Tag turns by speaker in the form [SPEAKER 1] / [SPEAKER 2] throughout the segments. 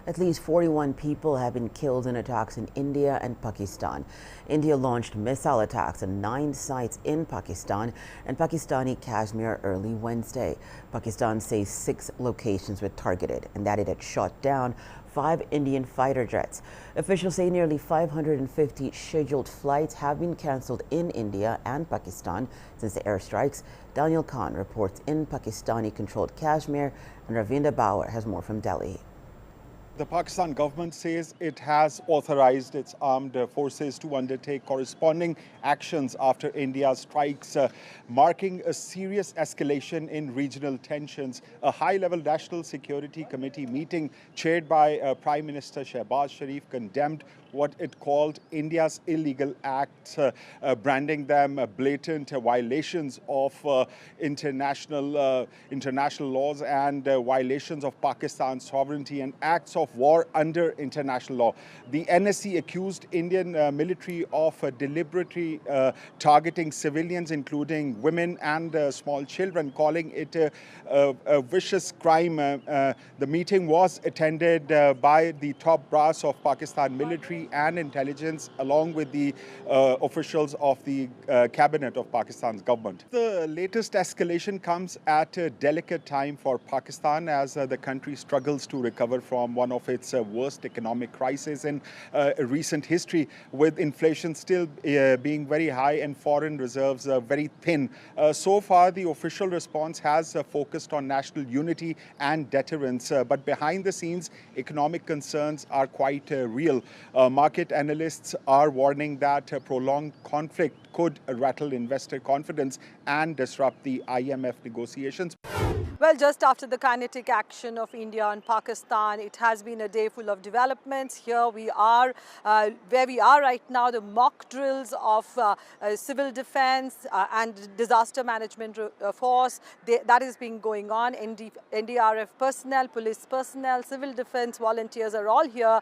[SPEAKER 1] At least 41 people have been killed in attacks in India and Pakistan. India launched missile attacks on 9 sites in Pakistan and Pakistani Kashmir early Wednesday. Pakistan says 6 locations were targeted and that it had shot down 5 Indian fighter jets. Officials say nearly 550 scheduled flights have been cancelled in India and Pakistan since the airstrikes. Daniel Khan reports in Pakistani-controlled Kashmir, and Ravinda Bauer has more from Delhi.
[SPEAKER 2] The Pakistan government says it has authorized its armed forces to undertake corresponding actions after India's strikes, marking a serious escalation in regional tensions. A high-level National Security Committee meeting chaired by Prime Minister Shehbaz Sharif condemned what it called India's illegal acts, branding them blatant violations of international laws and violations of Pakistan's sovereignty and acts of war under international law. The NSC accused Indian military of deliberately targeting civilians, including women and small children, calling it a vicious crime. The meeting was attended by the top brass of Pakistan military and intelligence, along with the officials of the cabinet of Pakistan's government. The latest escalation comes at a delicate time for Pakistan as the country struggles to recover from one of its worst economic crises in recent history, with inflation still being very high and foreign reserves very thin. So far, the official response has focused on national unity and deterrence, but behind the scenes, economic concerns are quite real. Market analysts are warning that prolonged conflict could rattle investor confidence and disrupt the IMF negotiations.
[SPEAKER 3] Well, just after the kinetic action of India and Pakistan, it has been a day full of developments. Here we are, where we are right now, the mock drills of civil defense and disaster management force, that is being going on. NDRF personnel, police personnel, civil defense volunteers are all here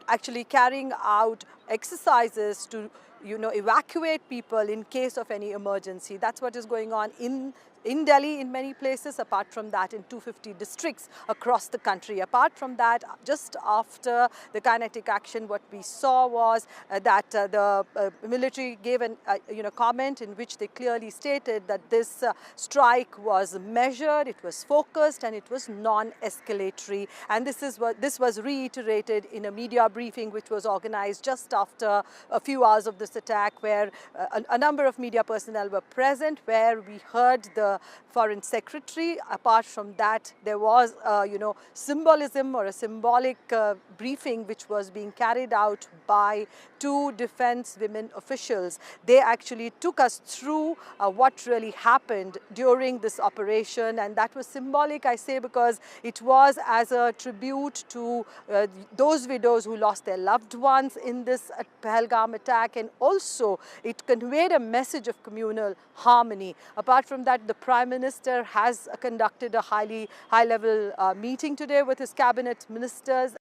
[SPEAKER 3] actually carrying out exercises to evacuate people in case of any emergency. That's what is going on in Delhi, in many places. Apart from that, in 250 districts across the country. Apart from that, just after the kinetic action, what we saw was that the military gave an comment in which they clearly stated that this strike was measured, it was focused, and it was non-escalatory. And this was reiterated in a media briefing which was organized just after a few hours of this attack, where a number of media personnel were present, where we heard the Foreign Secretary. Apart from that, there was symbolism or a symbolic briefing which was being carried out by 2 defense women officials. They actually took us through what really happened during this operation, and that was symbolic, I say, because it was as a tribute to those widows who lost their loved ones in this Pahalgam attack, and also it conveyed a message of communal harmony. Apart from that, the Prime Minister has conducted a high-level meeting today with his cabinet ministers.